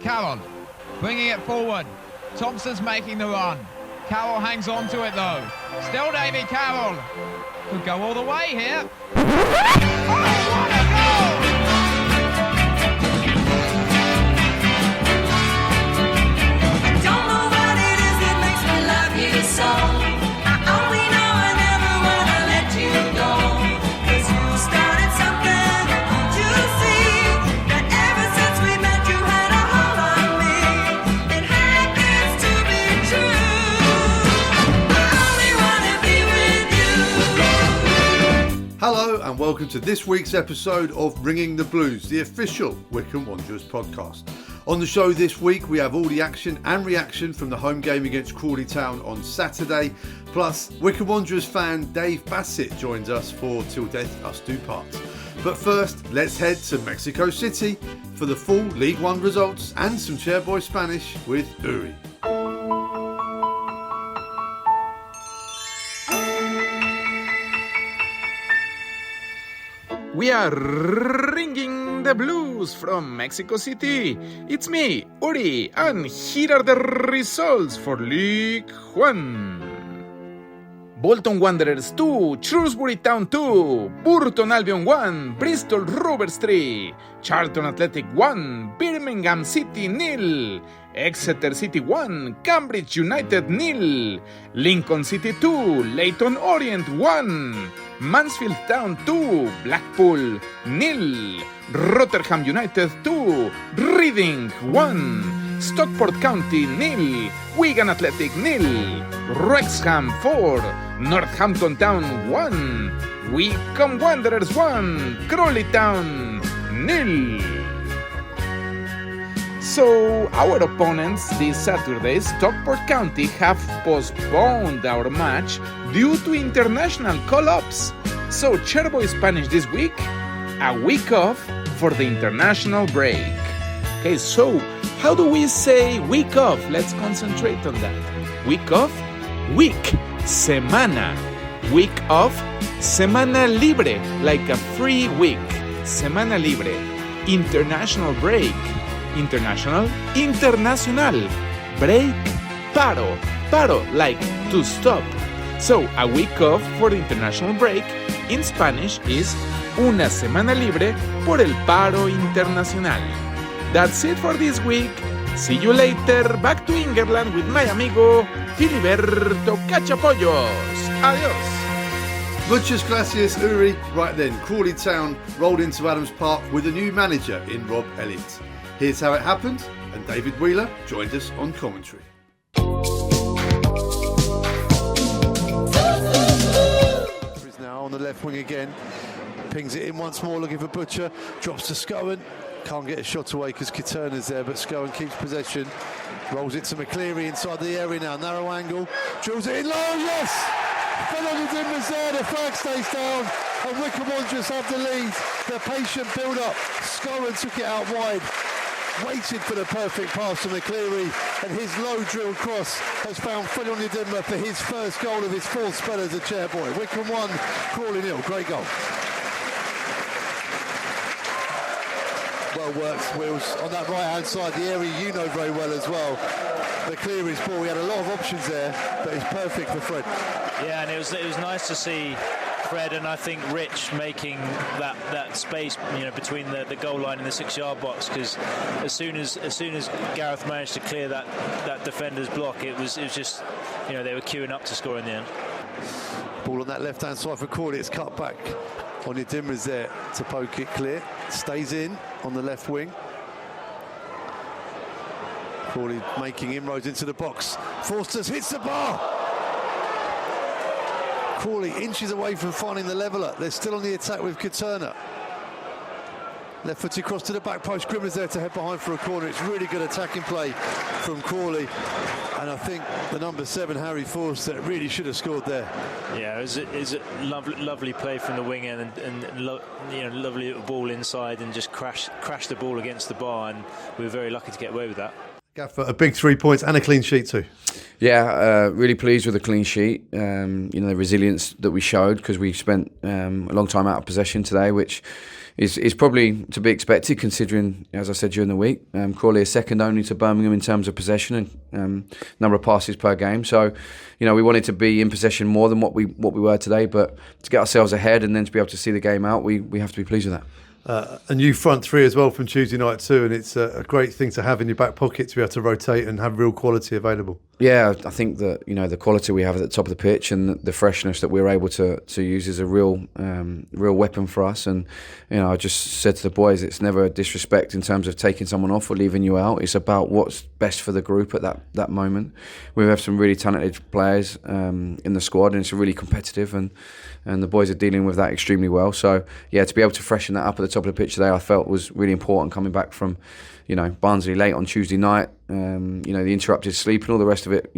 Carroll bringing it forward. Thompson's making the run. Carroll hangs on to it though. Still Davy Carroll. Could go all the way here. Oh, what a goal! I don't know what it is that makes me love you so. I only know I never wanna let you go. 'Cause you started something, don't you see? That ever since we met you had a hold on me. It happens to be true. I only wanna be with you. Hello and welcome to this week's episode of Ringing the Blues, the official Wycombe Wanderers podcast. On the show this week we have all the action and reaction from the home game against Crawley Town on Saturday. Plus Wycombe Wanderers fan Dave Bassett joins us for Till Death Us Do Part. But first let's head to Mexico City for the full League One results and some Chairboys Spanish with Uri. We are ringing the blues from Mexico City. It's me, Uri, and here are the results for League One. Bolton Wanderers 2, Shrewsbury Town 2, Burton Albion 1, Bristol Rovers 3, Charlton Athletic 1, Birmingham City 0, Exeter City 1, Cambridge United 0, Lincoln City 2, Leyton Orient 1, Mansfield Town 2, Blackpool 0, Rotherham United 2, Reading 1, Stockport County 0, Wigan Athletic 0, Wrexham 4, Northampton Town 1, Wycombe Wanderers 1, Crawley Town 0. So, our opponents this Saturday, Stockport County, have postponed our match due to international call-ups. So, Chairboys Spanish this week, a week off for the international break. Okay, so, how do we say week off? Let's concentrate on that. Week off, week, semana. Week off, semana libre, like a free week. Semana libre. International break. International, internacional. Break, paro. Paro, like to stop. So, a week off for the international break in Spanish is una semana libre por el paro internacional. That's it for this week. See you later. Back to England with my amigo Filiberto Cachapollos. Adios. Muchas gracias, Uri. Right then, Crawley Town rolled into Adams Park with a new manager in Rob Elliott. Here's how it happened, and David Wheeler joined us on commentary. Is now on the left wing again, pings it in once more, looking for Butcher, drops to Scowen, can't get a shot away because Kiterna's there, but Scowen keeps possession, rolls it to McCleary inside the area now, narrow angle, drills it in low, yes! Philip was there, the flag stays down, and Wycombe Wanderers have the lead. Their patient build-up, Scowen took it out wide, waited for the perfect pass to McCleary, and his low drill cross has found Philip Dimmer for his first goal of his fourth spell as a Chairboy. Wycombe 1, Crawley 0, great goal. Well worked, Wills, on that right-hand side, the area you know very well as well. McCleary's ball, he had a lot of options there, but it's perfect for Fred. Yeah, and it was nice to see Fred and I think Rich making that space, between the goal line and the 6-yard box, because as soon as Gareth managed to clear that defender's block, it was just, they were queuing up to score in the end. Ball on that left-hand side for Crawley, it's cut back. Onyedinma's Dimmer's there to poke it clear, stays in on the left wing. Crawley making inroads into the box. Forsters hits the bar. Crawley inches away from finding the leveller. They're still on the attack with Kiterna. Left footed cross to the back post. Grimmer's there to head behind for a corner. It's really good attacking play from Crawley. And I think the number 7, Harry Forster, really should have scored there. Yeah, it was a lovely play from the wing end, and lovely little ball inside, and just crashed the ball against the bar, and we were very lucky to get away with that. Gaffer, a big 3 points and a clean sheet too. Yeah, really pleased with the clean sheet. The resilience that we showed, because we spent a long time out of possession today, which is probably to be expected, considering, as I said during the week, Crawley is second only to Birmingham in terms of possession and number of passes per game. So, we wanted to be in possession more than what we were today, but to get ourselves ahead and then to be able to see the game out, we have to be pleased with that. A new front three as well from Tuesday night too, and it's a great thing to have in your back pocket to be able to rotate and have real quality available. Yeah, I think that the quality we have at the top of the pitch and the freshness that we're able to use is a real weapon for us. And I just said to the boys, it's never a disrespect in terms of taking someone off or leaving you out. It's about what's best for the group at that moment. We have some really talented players in the squad, and it's really competitive, and the boys are dealing with that extremely well. So yeah, to be able to freshen that up at the top of the pitch today, I felt was really important, coming back from Barnsley late on Tuesday night, the interrupted sleep and all the rest of it.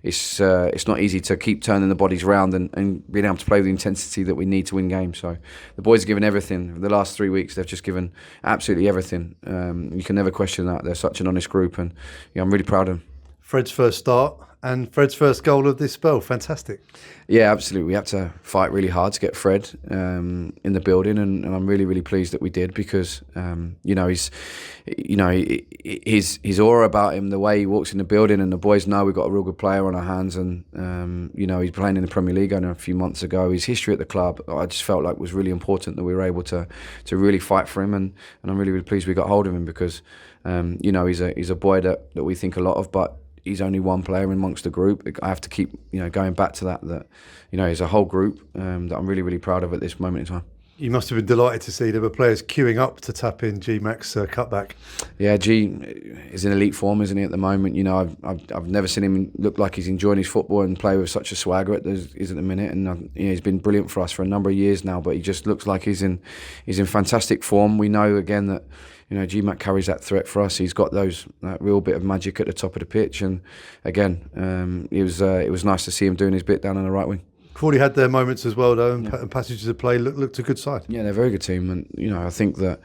It's not easy to keep turning the bodies around and being able to play with the intensity that we need to win games. So the boys have given everything. The last 3 weeks they've just given absolutely everything. You can never question that. They're such an honest group, and I'm really proud of them. Fred's first start and Fred's first goal of this spell. Fantastic. Yeah, absolutely. We had to fight really hard to get Fred in the building, and I'm really, really pleased that we did, because his aura about him, the way he walks in the building, and the boys know we've got a real good player on our hands, and he's playing in the Premier League only a few months ago. His history at the club, I just felt like was really important that we were able to really fight for him, and I'm really, really pleased we got hold of him, because he's a boy that we think a lot of, but he's only one player amongst the group. I have to keep going back to that he's a whole group that I'm really, really proud of at this moment in time. You must have been delighted to see there were players queuing up to tap in G-Mac's cutback. Yeah, G is in elite form, isn't he, at the moment? I've never seen him look like he's enjoying his football and play with such a swagger at the minute. And he's been brilliant for us for a number of years now. But he just looks like he's in fantastic form. We know again that G-Mac carries that threat for us. He's got that real bit of magic at the top of the pitch. And again, it was nice to see him doing his bit down on the right wing. Crawley had their moments as well, though, and passages of play looked a good side. Yeah, they're a very good team, and I think that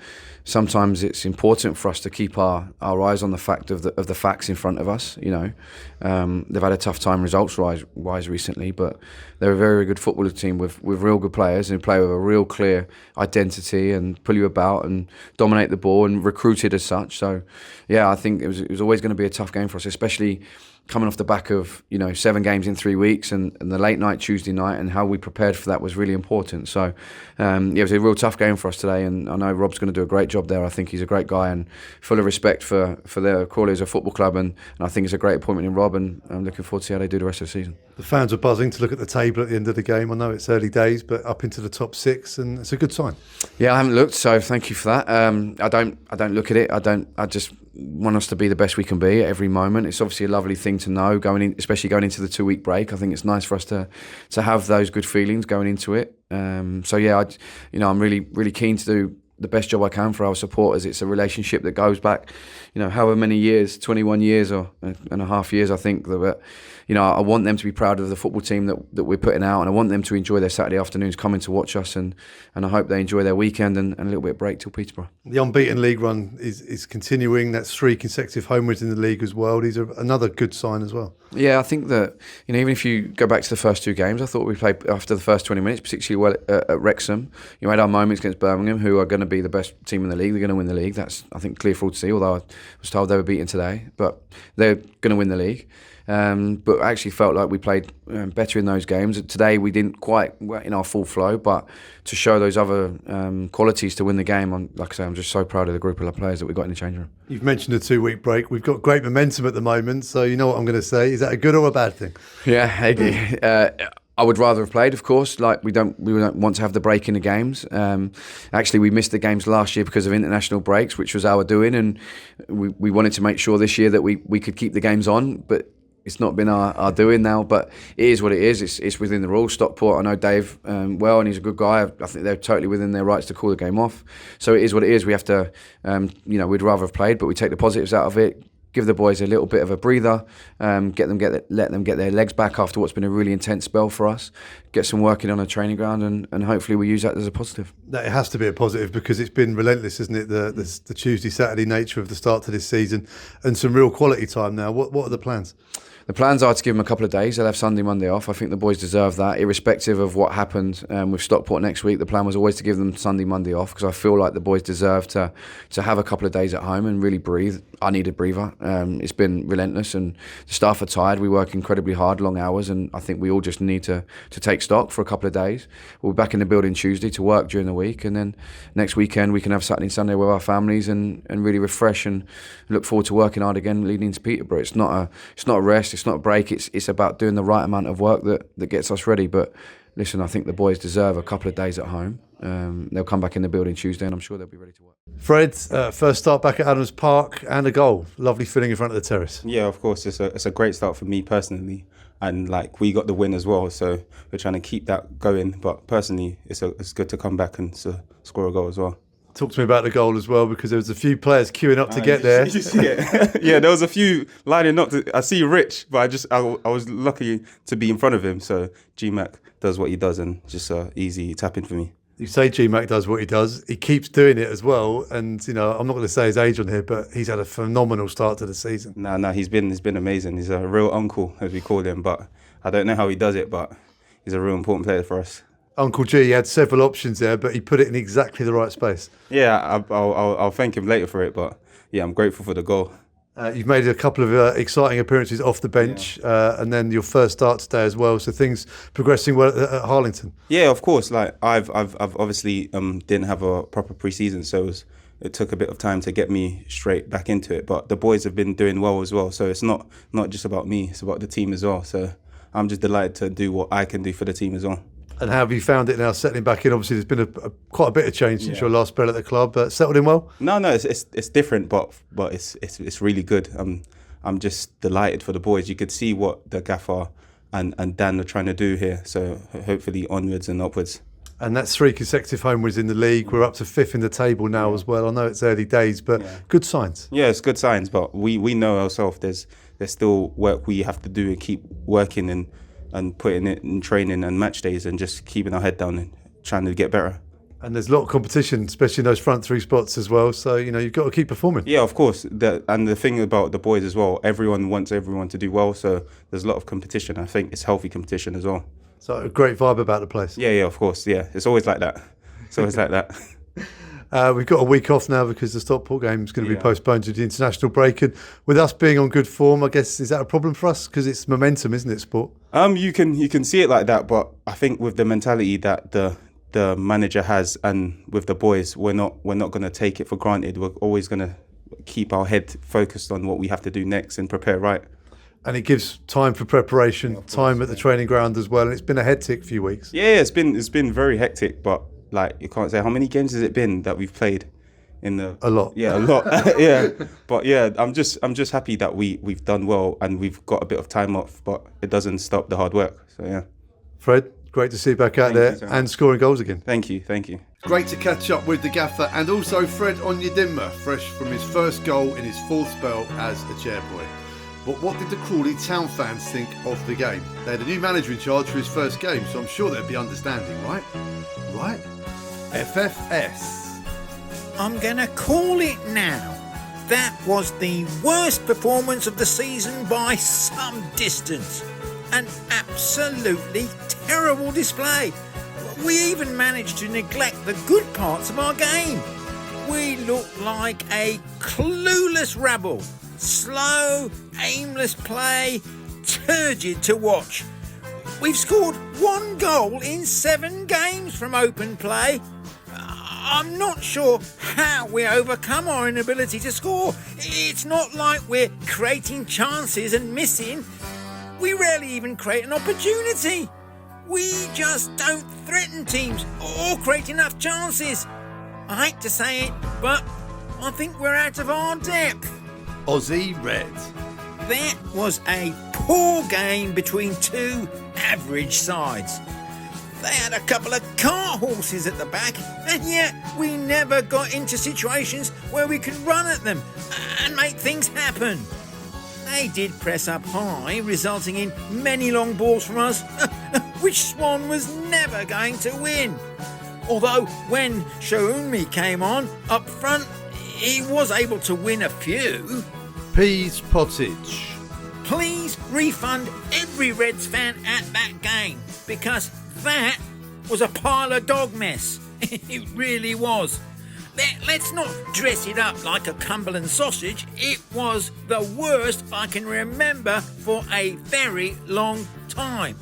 sometimes it's important for us to keep our eyes on the fact of the facts in front of us. They've had a tough time results-wise recently, but they're a very, very good football team with real good players who play with a real clear identity and pull you about and dominate the ball and recruited as such. So, yeah, I think it was always going to be a tough game for us, especially coming off the back of 7 games in 3 weeks and the late night Tuesday night, and how we prepared for that was really important. So it was a real tough game for us today, and I know Rob's going to do a great job there. I think he's a great guy and full of respect for their Crawley as a football club, and I think it's a great appointment in Rob, and I'm looking forward to see how they do the rest of the season. The fans were buzzing to look at the table at the end of the game. I know it's early days, but up into the top 6, and it's a good sign. Yeah, I haven't looked, so thank you for that. I don't look at it. I just want us to be the best we can be at every moment. It's obviously a lovely thing to know especially going into the 2-week break. I think it's nice for us to have those good feelings going into it. So yeah, I'm really, really keen to do the best job I can for our supporters. It's a relationship that goes back, however many years, 21 years and a half years, I think. That I want them to be proud of the football team that we're putting out, and I want them to enjoy their Saturday afternoons coming to watch us, and I hope they enjoy their weekend and a little bit of break till Peterborough. The unbeaten league run is continuing. That's 3 consecutive home wins in the league as well. These are another good sign as well. Yeah, I think that even if you go back to the first 2 games, I thought we played after the first 20 minutes particularly well at Wrexham. You had our moments against Birmingham, who are going to be the best team in the league. They're going to win the league. That's, I think, clear for all to see, although I was told they were beaten today. But they're going to win the league. But I actually felt like we played better in those games. Today we didn't quite in our full flow, but to show those other qualities to win the game, like I say, I'm just so proud of the group of players that we got in the changing room. You've mentioned a 2-week break. We've got great momentum at the moment, so you know what I'm going to say. Is that a good or a bad thing? Yeah, I would rather have played, of course. Like we don't want to have the break in the games. Actually, we missed the games last year because of international breaks, which was our doing, and we wanted to make sure this year that we could keep the games on, but it's not been our doing now, but it is what it is. It's within the rules. Stockport, I know Dave well, and he's a good guy. I think they're totally within their rights to call the game off. So it is what it is. We have to, we'd rather have played, but we take the positives out of it. give the boys a little bit of a breather, let them get their legs back after what's been a really intense spell for us, get some working on a training ground, and hopefully we use that as a positive. It has to be a positive because it's been relentless, isn't it? The Tuesday, Saturday nature of the start to this season, and some real quality time now. What are the plans? The plans are to give them a couple of days. They'll have Sunday, Monday off. I think the boys deserve that, irrespective of what happened with Stockport next week. The plan was always to give them Sunday, Monday off because I feel like the boys deserve to have a couple of days at home and really breathe. I need a breather. It's been relentless and the staff are tired. We work incredibly hard, long hours, and I think we all just need to take stock for a couple of days. We'll be back in the building Tuesday to work during the week, and then next weekend we can have Saturday and Sunday with our families and really refresh and look forward to working hard again leading into Peterborough. It's not a rest. It's not a break. It's about doing the right amount of work that gets us ready. But listen, I think the boys deserve a couple of days at home. They'll come back in the building Tuesday, and I'm sure they'll be ready to work. Fred, first start back at Adams Park and a goal. Lovely feeling in front of the terrace. Yeah, of course. It's a great start for me personally, and like we got the win as well, so we're trying to keep that going. But personally, it's good to come back and score a goal as well. Talk to me about the goal as well, because there was a few players queuing up to get there. You see it? Yeah, there was a few lining up. I see Rich, but I was lucky to be in front of him. So GMAC does what he does, and just easy tap in for me. You say GMAC does what he does. He keeps doing it as well. And, you know, I'm not going to say his age on here, but he's had a phenomenal start to the season. No, he's been amazing. He's a real uncle, as we call him. But I don't know how he does it, but he's a real important player for us. Uncle G had several options there, but he put it in exactly the right space. Yeah, I'll thank him later for it, but yeah, I'm grateful for the goal. You've made a couple of exciting appearances off the bench, and then your first start today as well. So things progressing well at Harlington. Yeah, of course. Like I've obviously didn't have a proper pre-season, so it took a bit of time to get me straight back into it. But the boys have been doing well as well, so it's not just about me; it's about the team as well. So I'm just delighted to do what I can do for the team as well. And how have you found it now settling back in? Obviously, there's been quite a bit of change since your last spell at the club. Settled in well? No, it's different, but it's really good. I'm just delighted for the boys. You could see what the gaffer and Dan are trying to do here. So hopefully onwards and upwards. And that's 3 consecutive home wins in the league. We're up to 5th in the table now as well. I know it's early days, but good signs. Yeah, it's good signs. But we know ourselves. There's still work we have to do and keep working and putting it in training and match days and just keeping our head down and trying to get better. And there's a lot of competition, especially in those front 3 spots as well. So, you know, you've got to keep performing. Yeah, of course. And the thing about the boys as well, everyone wants everyone to do well. So there's a lot of competition. I think it's healthy competition as well. So a great vibe about the place. Yeah, of course. Yeah, it's always like that. We've got a week off now because the Stockport game is going to be postponed due to the international break. And with us being on good form, I guess, is that a problem for us? Because it's momentum, isn't it, sport? You can see it like that, but I think with the mentality that the manager has and with the boys, we're not going to take it for granted. We're always going to keep our head focused on what we have to do next and prepare right. And it gives time for preparation, time at the training ground as well. And it's been a hectic few weeks. Yeah, it's been very hectic, but like you can't say how many games has it been that we've played in the a lot. Yeah, a lot. Yeah. But yeah, I'm just happy that we've done well and we've got a bit of time off, but it doesn't stop the hard work. So yeah. Fred, great to see you back out there and scoring goals again. Thank you. Great to catch up with the gaffer and also Fred Onyedinma, fresh from his first goal in his 4th spell as a chairboy. But what did the Crawley Town fans think of the game? They had a new manager in charge for his first game, so I'm sure there'd be understanding, right? Right? FFS. I'm going to call it now. That was the worst performance of the season by some distance. An absolutely terrible display. We even managed to neglect the good parts of our game. We looked like a clueless rabble. Slow, aimless play, turgid to watch. We've scored 1 goal in 7 games from open play. I'm not sure how we overcome our inability to score. It's not like we're creating chances and missing. We rarely even create an opportunity. We just don't threaten teams or create enough chances. I hate to say it, but I think we're out of our depth. Aussie Red. That was a poor game between 2 average sides. They had a couple of cart horses at the back, and yet we never got into situations where we could run at them and make things happen. They did press up high, resulting in many long balls from us, which Swan was never going to win. Although when Shounmi came on up front, he was able to win a few. Peas Pottage. Please refund every Reds fan at that game, because that was a pile of dog mess. It really was. Let's not dress it up like a Cumberland sausage. It was the worst I can remember for a very long time.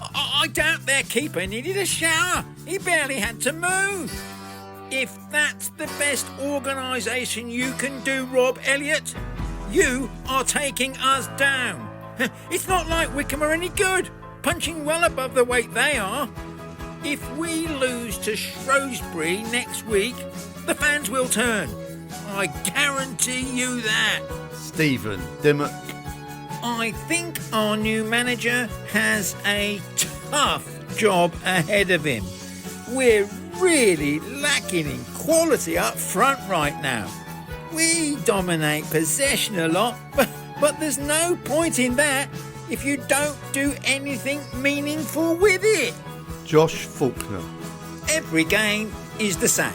I doubt their keeper needed a shower. He barely had to move. If that's the best organisation you can do, Rob Elliott, you are taking us down. It's not like Wycombe are any good, punching well above the weight they are. If we lose to Shrewsbury next week, the fans will turn. I guarantee you that. Stephen Dimmock. I think our new manager has a tough job ahead of him. We're really lacking in quality up front right now. We dominate possession a lot, but there's no point in that if you don't do anything meaningful with it. Josh Faulkner. Every game is the same.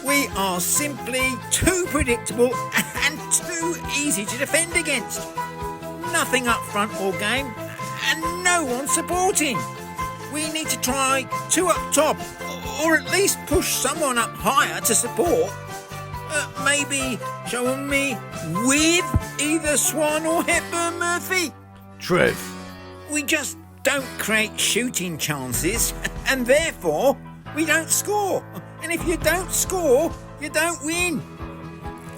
We are simply too predictable and too easy to defend against. Nothing up front all game and no one supporting. We need to try two up top, or at least push someone up higher to support. Maybe Shounmi with either Swan or Hepburn Murphy. Trev. We just don't create shooting chances, and therefore we don't score. And if you don't score, you don't win.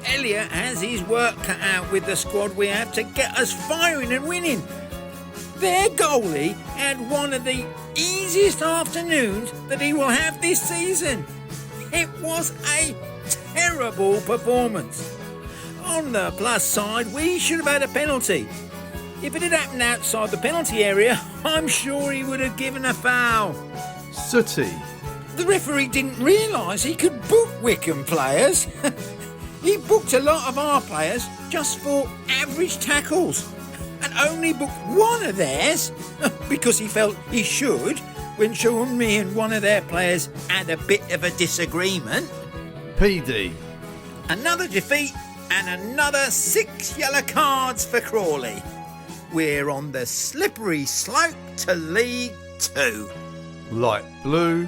Elliott has his work cut out with the squad we have to get us firing and winning. Their goalie had one of the easiest afternoons that he will have this season. It was a terrible performance. On the plus side, we should have had a penalty. If it had happened outside the penalty area, I'm sure he would have given a foul. Sooty. The referee didn't realise he could book Wycombe players. He booked a lot of our players just for average tackles and only booked one of theirs because he felt he should when Shounmi and one of their players had a bit of a disagreement. PD. Another defeat and another 6 yellow cards for Crawley. We're on the slippery slope to League 2. Light Blue.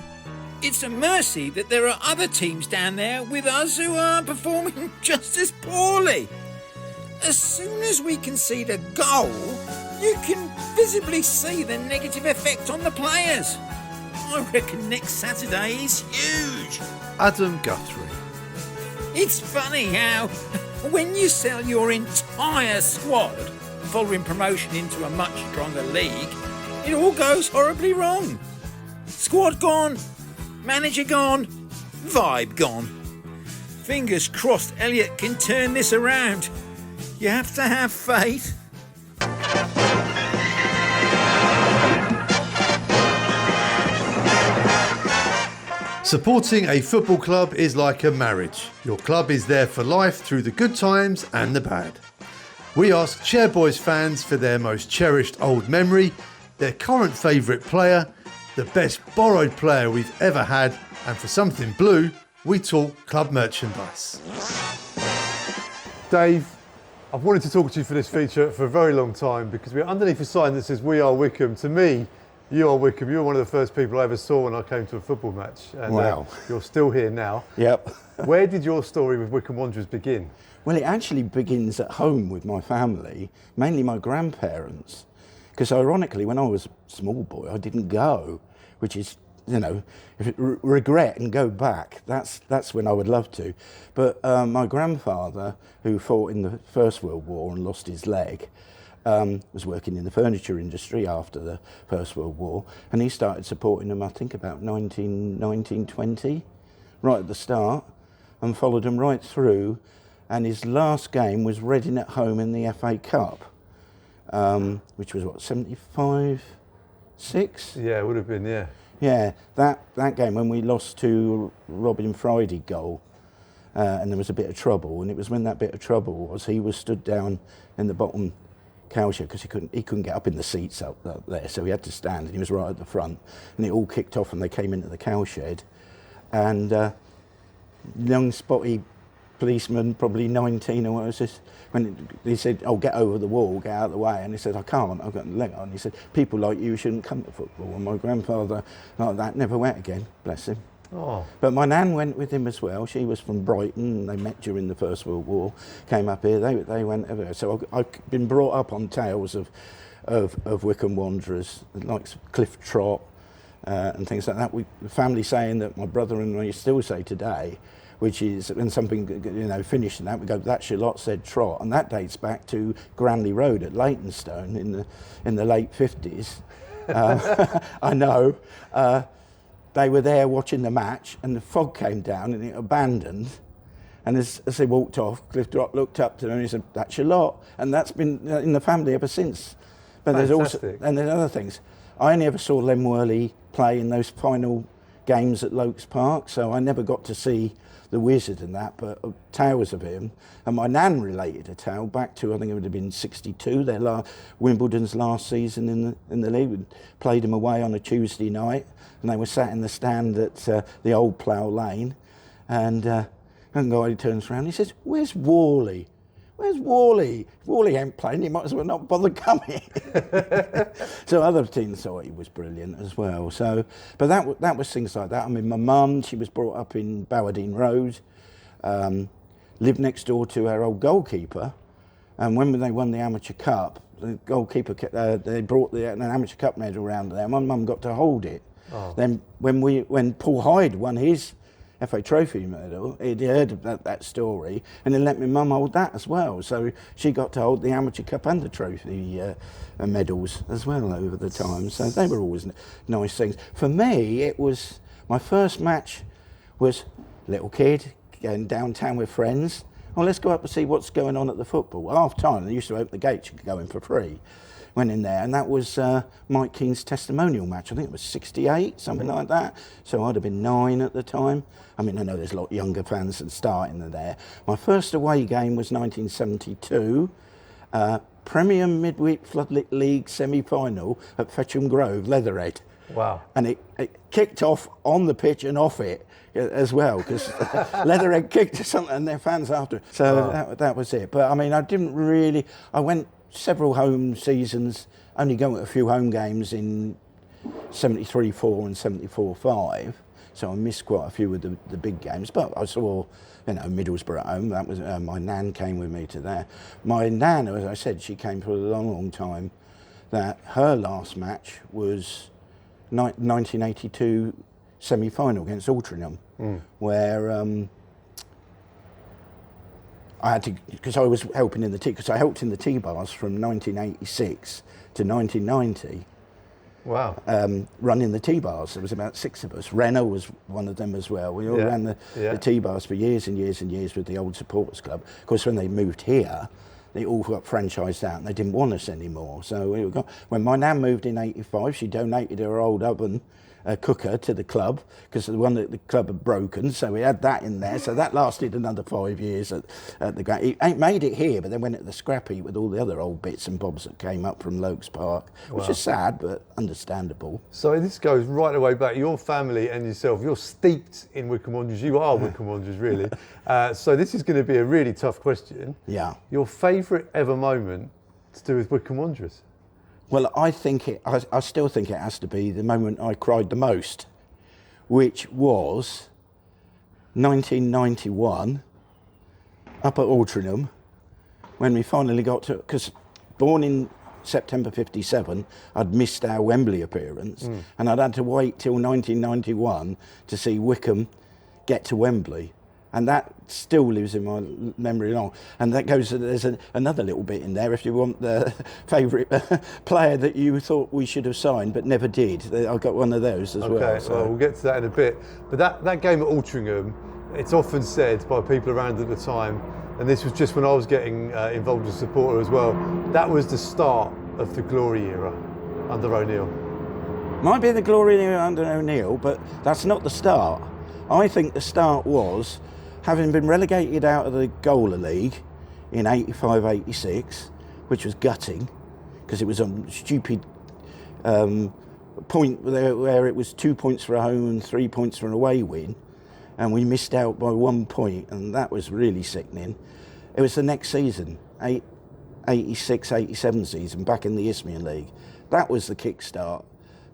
It's a mercy that there are other teams down there with us who are performing just as poorly. As soon as we concede a goal, you can visibly see the negative effect on the players. I reckon next Saturday is huge. Adam Guthrie. It's funny how when you sell your entire squad following promotion into a much stronger league, it all goes horribly wrong. Squad gone, manager gone, vibe gone. Fingers crossed Elliott can turn this around. You have to have faith. Supporting a football club is like a marriage. Your club is there for life through the good times and the bad. We ask Chairboys fans for their most cherished old memory, their current favourite player, the best borrowed player we've ever had, and for something blue, we talk club merchandise. Dave, I've wanted to talk to you for this feature for a very long time because we're underneath a sign that says "We are Wycombe." To me, you are Wycombe. You were one of the first people I ever saw when I came to a football match. And, wow. You're still here now. Yep. Where did your story with Wycombe Wanderers begin? Well, it actually begins at home with my family, mainly my grandparents. Because ironically, when I was a small boy, I didn't go, which is, you know, if it regret and go back, that's when I would love to. But my grandfather, who fought in the First World War and lost his leg, was working in the furniture industry after the First World War, and he started supporting them, I think, about 1920, right at the start, and followed them right through. And his last game was Reading at home in the FA Cup, which was, what, 75-6? Yeah, it would have been, yeah. Yeah, that game when we lost to Robin Friday goal. and there was a bit of trouble. And it was when that bit of trouble was, he was stood down in the bottom cowshed because he couldn't get up in the seats up there, so he had to stand, and he was right at the front. And it all kicked off, and they came into the cowshed, and young spotty policeman, probably 19 or what was this, when he said, "Oh, get over the wall, get out of the way," and he said, "I can't, I've got a leg on." He said, "People like you shouldn't come to football." And my grandfather, like that, never went again, bless him. Oh. But my nan went with him as well. She was from Brighton, and they met during the First World War, came up here, they went everywhere. So I've been brought up on tales of Wycombe Wanderers, like Cliff Trot and things like that. The family saying that my brother and I still say today, which is when something, finished and that, we go, "That's your lot," said Trot, and that dates back to Granley Road at Leytonstone in the late 50s. I know. They were there watching the match, and the fog came down, and it abandoned. And as they walked off, Cliff Trot looked up to them and he said, "That's your lot," and that's been in the family ever since. But there's other things. I only ever saw Len Worley play in those final games at Lokes Park, so I never got to see the Wizard and that, but tales of him. And my nan related a tale back to, I think it would have been 62, Wimbledon's last season in the league. We played them away on a Tuesday night, and they were sat in the stand at the old Plough Lane, and a guy turns around, he says, "Where's Worley? Where's Worley? If Worley ain't playing, he might as well not bother coming." So other teams thought he was brilliant as well. So, but that was things like that. I mean, my mum, she was brought up in Bowerdine Road, lived next door to our old goalkeeper, and when they won the Amateur Cup, the goalkeeper they brought an Amateur Cup medal round there. My mum got to hold it. Oh. Then when Paul Hyde won his FA Trophy medal, he'd heard about that story, and then let my mum hold that as well. So she got to hold the Amateur Cup and the trophy medals as well over the time. So they were always nice things. For me, it was, my first match was little kid, going downtown with friends. "Oh, let's go up and see what's going on at the football." Well, half time, they used to open the gates, you could go in for free. Went in there, and that was Mike Keane's testimonial match. I think it was 68, something like that. So I'd have been 9 at the time. I mean, I know there's a lot younger fans that starting there. My first away game was 1972, Premier Midweek Floodlit League semi-final at Fetcham Grove, Leatherhead. Wow. And it kicked off on the pitch and off it as well, because Leatherhead kicked something and their fans after. So that was it. But I mean, I went several home seasons, only going to a few home games in 73-4 and 74-5, so I missed quite a few of the big games, but I saw, Middlesbrough at home. That was my nan came with me to there. My nan, as I said, she came for a long time. That her last match was 1982 semi-final against Altrincham, where I had to, because I was helping in because I helped in the T-bars from 1986 to 1990. Wow. Running the T-bars. There was about 6 of us. Renner was one of them as well. We all ran the T-bars for years and years and years with the old supporters club. Of course, when they moved here, they all got franchised out and they didn't want us anymore. So when my nan moved in 85, she donated her old oven cooker to the club, because the one that the club had broken, so we had that in there. So that lasted another 5 years at the ground. It made it here, but then went at the scrap heap with all the other old bits and bobs that came up from Lokes Park, which is sad but understandable. So this goes right the way back. Your family and yourself, you're steeped in Wycombe Wanderers. You are Wycombe Wanderers, really. So this is going to be a really tough question. Yeah. Your favourite ever moment to do with Wycombe Wanderers? Well, I still think it has to be the moment I cried the most, which was 1991 up at Altrincham, when we finally got to, because born in September 57, I'd missed our Wembley appearance, and I'd had to wait till 1991 to see Wycombe get to Wembley. And that still lives in my memory long. And that goes, there's another little bit in there if you want the favourite player that you thought we should have signed but never did. I've got one of those as well. Okay, well, we'll get to that in a bit. But that game at Altrincham, it's often said by people around at the time, and this was just when I was getting involved as a supporter as well, that was the start of the glory era under O'Neill. Might be the glory era under O'Neill, but that's not the start. I think the start was having been relegated out of the Goaler League in 85-86, which was gutting, because it was a stupid point where it was 2 points for a home and 3 points for an away win, and we missed out by 1 point, and that was really sickening. It was the next season, 86-87 season, back in the Isthmian League. That was the kickstart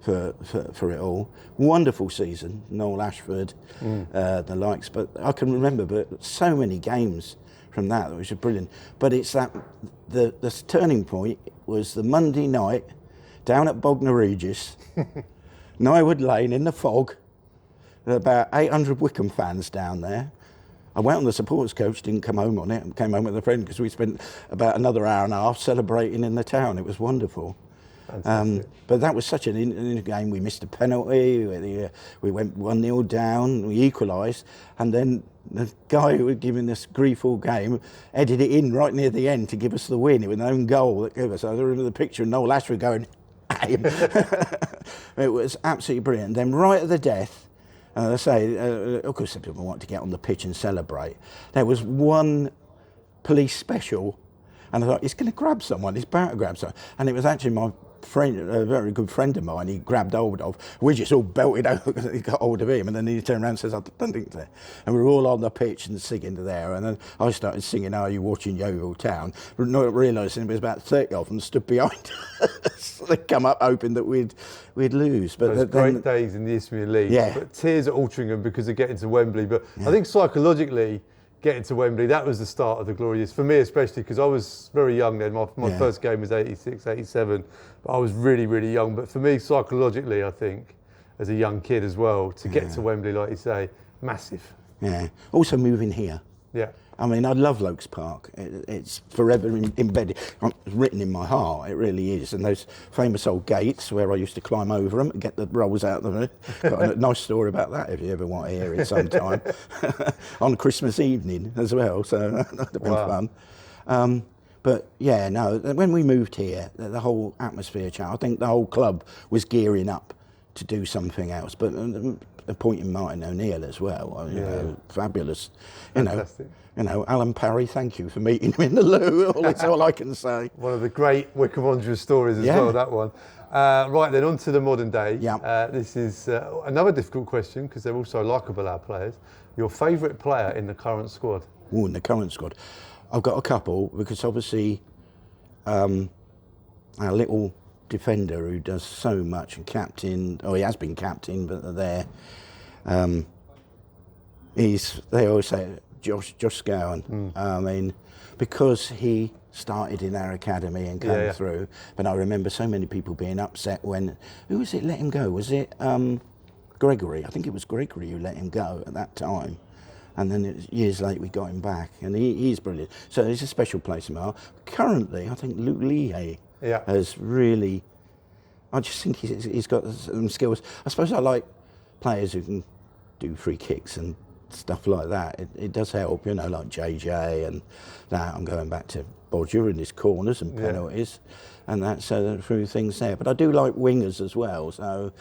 for it all. Wonderful season, Noel Ashford, the likes. But I can remember so many games from that, which was brilliant. But it's that the turning point was the Monday night down at Bognor Regis, Nywood Lane in the fog. There were about 800 Wycombe fans down there. I went on the supporters coach, didn't come home on it, and came home with a friend because we spent about another hour and a half celebrating in the town. It was wonderful. But that was such an game. We missed a penalty. We went 1-0 down. We equalised, and then the guy who was giving us grief all game headed it in right near the end to give us the win. It was an own goal that gave us. I remember the picture of Noel Ashford going at him. It was absolutely brilliant. And then right at the death, I say, of course, some people want to get on the pitch and celebrate. There was one police special, and I thought, he's going to grab someone. He's about to grab someone, and it was actually my friend, a very good friend of mine, he grabbed hold of. We just all belted over because he got hold of him, and then he turned around and says, I don't think so. And we were all on the pitch and singing to there, and then I started singing, Are You Watching Yeovil Town? Not realising it was about 30 of them stood behind us. They'd come up hoping that we'd lose. But those great days in the Isthmian League. Yeah. But tears at Altrincham because of getting to Wembley. But I think psychologically, getting to Wembley, that was the start of the glorious, for me especially, because I was very young then. My first game was 86, 87, but I was really, really young. But for me, psychologically, I think, as a young kid as well, to get to Wembley, like you say, massive. Yeah. Also moving here. Yeah. I mean, I love Lokes Park. It's forever embedded, written in my heart. It really is. And those famous old gates where I used to climb over them and get the rolls out of them. Got a nice story about that if you ever want to hear it sometime. On Christmas evening as well, so that would have been fun. But yeah, no, when we moved here, the whole atmosphere changed. I think the whole club was gearing up to do something else. But appointing Martin O'Neill as well, you know, fabulous. You know, Alan Parry, thank you for meeting him in the loo. That's all I can say. One of the great Wycombe Wanderers stories as well, that one. Right then, on to the modern day. This is another difficult question because they're also likeable, our players. Your favourite player in the current squad? Oh, in the current squad. I've got a couple because obviously our little defender who does so much and captain, he has been captain, but they're there. They always say Josh Scowen. I mean, because he started in our academy and came through, but I remember so many people being upset when, who was it let him go? Was it Gregory? I think it was Gregory who let him go at that time. And then years later we got him back, and he's brilliant. So he's a special place in my heart. Currently, I think Luke Leahy has really, I just think he's got some skills. I suppose I like players who can do free kicks and stuff like that. It does help, you know, like JJ and that. I'm going back to Bodger and his corners and penalties and that, so there are a few things there. But I do like wingers as well, so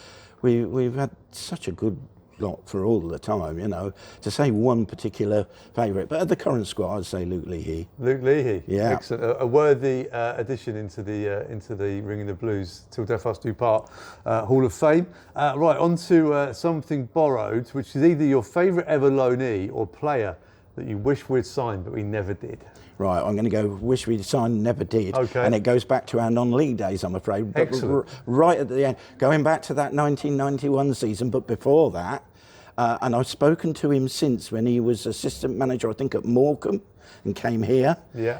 we've had such a good lot for all the time, you know. To say one particular favourite, but at the current squad, I'd say Luke Leahy. Luke Leahy, excellent. A worthy addition into the Ringing the Blues Till Death Us Do Part Hall of Fame. Right, on to something borrowed, which is either your favourite ever loanee or player that you wish we'd signed but we never did. Right, I'm going to go wish we'd signed, never did. Okay. And it goes back to our non-league days, I'm afraid. Excellent. Right at the end, going back to that 1991 season, but before that, and I've spoken to him since when he was assistant manager, I think, at Morecambe, and came here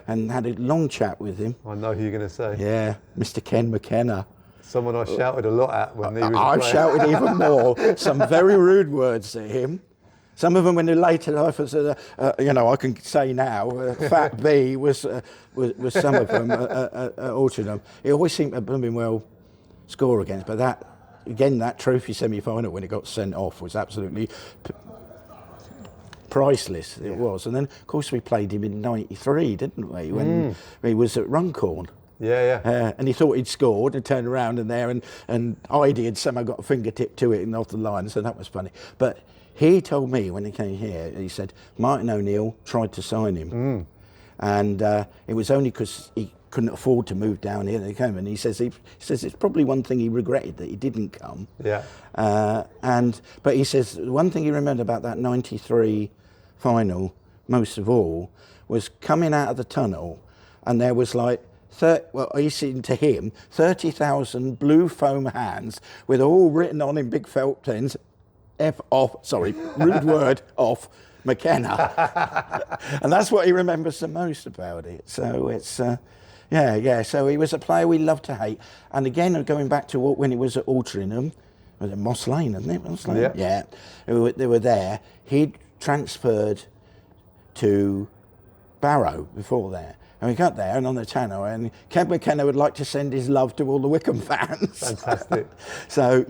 and had a long chat with him. I know who you're going to say. Yeah, Mr. Ken McKenna. Someone I shouted a lot at when he was I've shouted even more. Some very rude words at him. Some of them, when in later life, you know, I can say now, Fat B was some of them at Altrincham. He always seemed to blooming well score against, but that trophy semi-final when it got sent off was absolutely priceless. It was. And then, of course, we played him in '93, didn't we? When he was at Runcorn. And he thought he'd scored and turned around and Heidi had somehow got a fingertip to it and off the line, so that was funny. But He told me when he came here, he said Martin O'Neill tried to sign him, and it was only because he couldn't afford to move down here that he came. And he says it's probably one thing he regretted that he didn't come. Yeah. But he says one thing he remembered about that '93 final most of all was coming out of the tunnel, and there was like. He seemed to him 30,000 blue foam hands with all written on in big felt pens, rude word, off McKenna. And that's what he remembers the most about it. So it's, so he was a player we loved to hate. And again, going back to when he was at Altrincham, was it Moss Lane, isn't it? Moss Lane? Yeah. They were there. He'd transferred to Barrow before there. And we got there and on the channel, and Ken McKenna would like to send his love to all the Wycombe fans. Fantastic. So,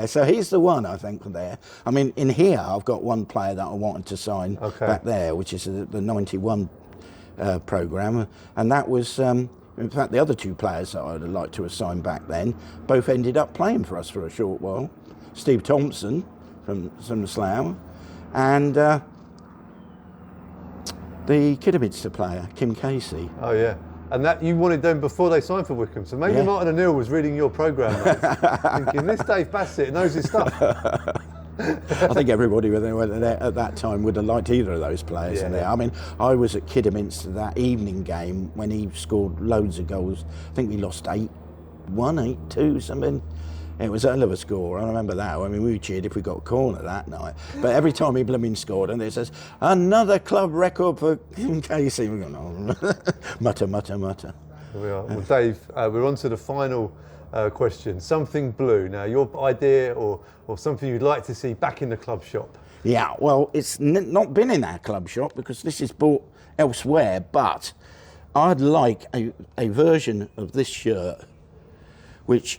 so he's the one, I think, there. I mean, in here, I've got one player that I wanted to sign back there, which is the 91 programme. And that was, in fact, the other two players that I'd have liked to have signed back then both ended up playing for us for a short while. Steve Thompson from Slough, and the Kidderminster player, Kim Casey. Oh, yeah. And that you wanted them before they signed for Wycombe. So maybe Martin O'Neill was reading your programme, thinking, this Dave Bassett knows his stuff. I think everybody there at that time would have liked either of those players in there. I mean, I was at Kidderminster that evening game when he scored loads of goals. I think we lost 8-1, 8-2, something. It was a hell of a score. I remember that. I mean, we cheered if we got a corner that night. But every time he blooming scored, and it says, another club record for Kim Casey. We're going, oh, mutter, mutter, mutter. Here we are. Well, Dave, we're on to the final question. Something blue. Now, your idea or something you'd like to see back in the club shop? Yeah, well, it's not been in our club shop because this is bought elsewhere, but I'd like a version of this shirt, which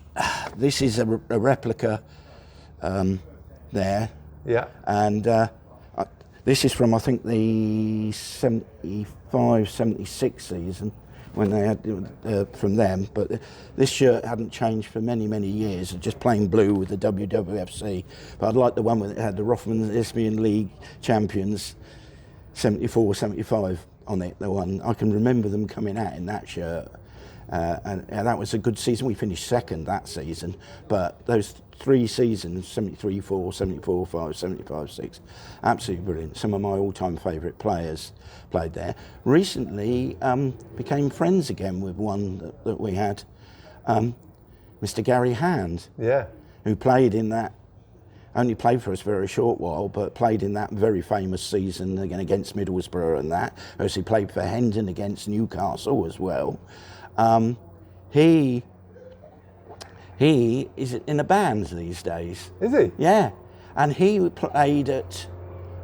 this is a replica there. Yeah. And this is from, I think, the 75, 76 season when they had from them. But this shirt hadn't changed for many, many years, just plain blue with the WWFC. But I'd like the one that had the Rothman Isthmian League champions, 74, 75 on it, the one. I can remember them coming out in that shirt. And that was a good season. We finished second that season, but those 3 seasons, 73-4, 74-5, 75-6, absolutely brilliant. Some of my all-time favourite players played there. Recently became friends again with one that we had, Mr. Gary Hand, who played in that, only played for us for a very short while, but played in that very famous season again against Middlesbrough and that. He played for Hendon against Newcastle as well. He is in a band these days. Is he? Yeah, and he played at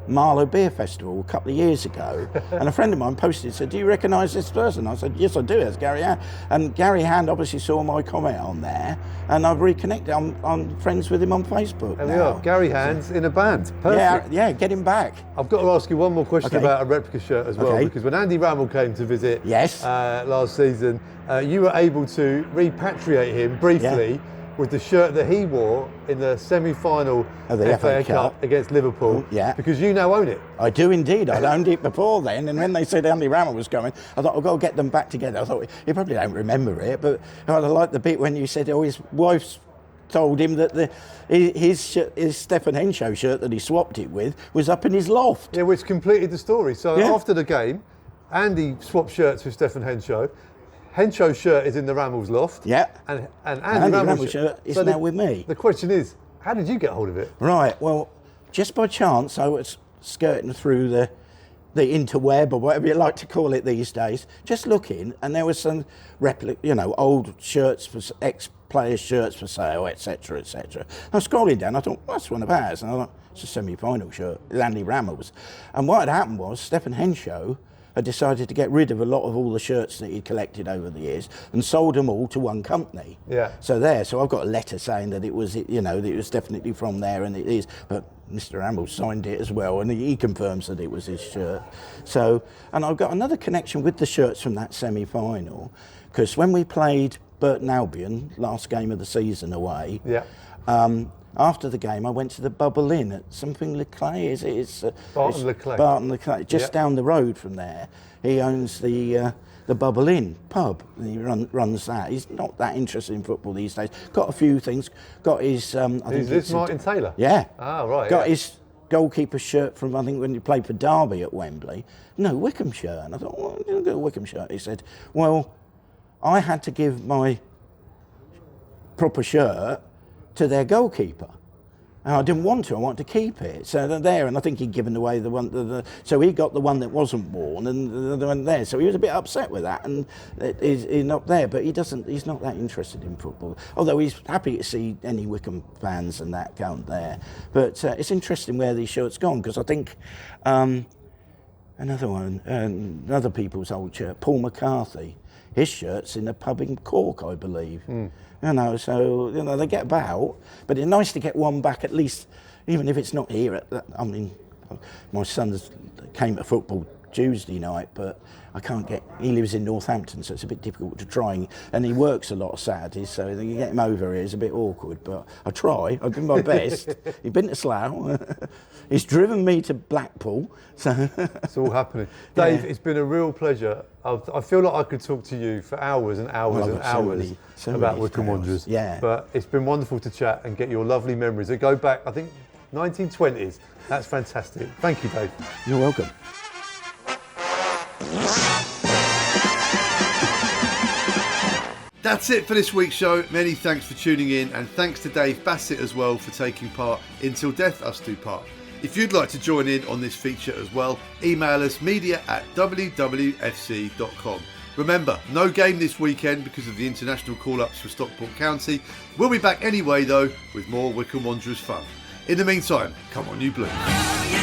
Marlow Beer Festival a couple of years ago, and a friend of mine posted, said, do you recognise this person? I said, yes I do, it's Gary Hand. And Gary Hand obviously saw my comment on there, and I've reconnected, I'm friends with him on Facebook There now. we are, Gary Hand's in a band, perfect. Yeah, get him back. I've got to ask you one more question about a replica shirt as well, because when Andy Rammell came to visit last season, you were able to repatriate him briefly with the shirt that he wore in the semi-final of the FA Cup against Liverpool, because you now own it. I do indeed. I'd owned it before then, and when they said Andy Rammell was coming, I thought, I've got to get them back together. I thought, you probably don't remember it, but I like the bit when you said, his wife's told him that his Stephen Henshaw shirt that he swapped it with was up in his loft. Yeah, which completed the story. So after the game, Andy swapped shirts with Stephen Henshaw. Henshaw's shirt is in the Rammell's loft. Yeah. And Andy Rammell's shirt is now with me. The question is, how did you get hold of it? Right, well, just by chance, I was skirting through the interweb or whatever you like to call it these days, just looking, and there was some old shirts for ex-players' shirts for sale, etc., etc. I was scrolling down, I thought, well, that's one of ours, and I thought, it's a semi-final shirt, Andy Rammell's. And what had happened was, Stephen Henshaw had decided to get rid of a lot of all the shirts that he'd collected over the years and sold them all to one company. Yeah. So I've got a letter saying that it was, that it was definitely from there, and it is. But Mr. Rammell signed it as well, and he confirms that it was his shirt. So, and I've got another connection with the shirts from that semi-final, because when we played Burton Albion last game of the season away, after the game, I went to the Bubble Inn at something Le Clay. It's Barton Le Clay. Barton Le Clay, just Yep. down the road from there. He owns the Bubble Inn pub. And he runs that. He's not that interested in football these days. Got a few things. Got his. I think Is this it's Martin Taylor? Yeah. Ah, right. Got yeah. his goalkeeper shirt from, I think, when he played for Derby at Wembley. No, Wycombe shirt. And I thought, well, you got a Wycombe shirt. He said, well, I had to give my proper shirt to their goalkeeper. And I didn't want to. I wanted to keep it. So they're there, and I think he'd given away the one. So he got the one that wasn't worn, and the other one there. So he was a bit upset with that, and he's not there. But he doesn't. He's not that interested in football. Although he's happy to see any Wycombe fans and that count there. But it's interesting where these shirts gone, because I think another one, another people's old shirt, Paul McCarthy. His shirt's in a pub in Cork, I believe. You know, so they get about, but it's nice to get one back at least, even if it's not here. I mean, my son came to football Tuesday night, but I can't get. He lives in Northampton, so it's a bit difficult to try, and he works a lot of Saturdays, so you get him over here is a bit awkward. But I try. I do my best. He's been to Slough. He's driven me to Blackpool. So It's all happening. Dave, Yeah. it's been a real pleasure. I feel like I could talk to you for hours and hours Well, I've and got so hours many- so about many Wycombe tales. Wanderers. Yeah. But it's been wonderful to chat and get your lovely memories. They go back, I think, 1920s. That's fantastic. Thank you, Dave. you're welcome. That's it for this week's show. Many thanks for tuning in, and thanks to Dave Bassett as well for taking part in Till Death Us Do Part. If you'd like to join in on this feature as well, email us media@wwfc.com. Remember, no game this weekend because of the international call-ups for Stockport County. We'll be back anyway though with more Wycombe Wanderers fun. In the meantime, come on you Blues. Yeah.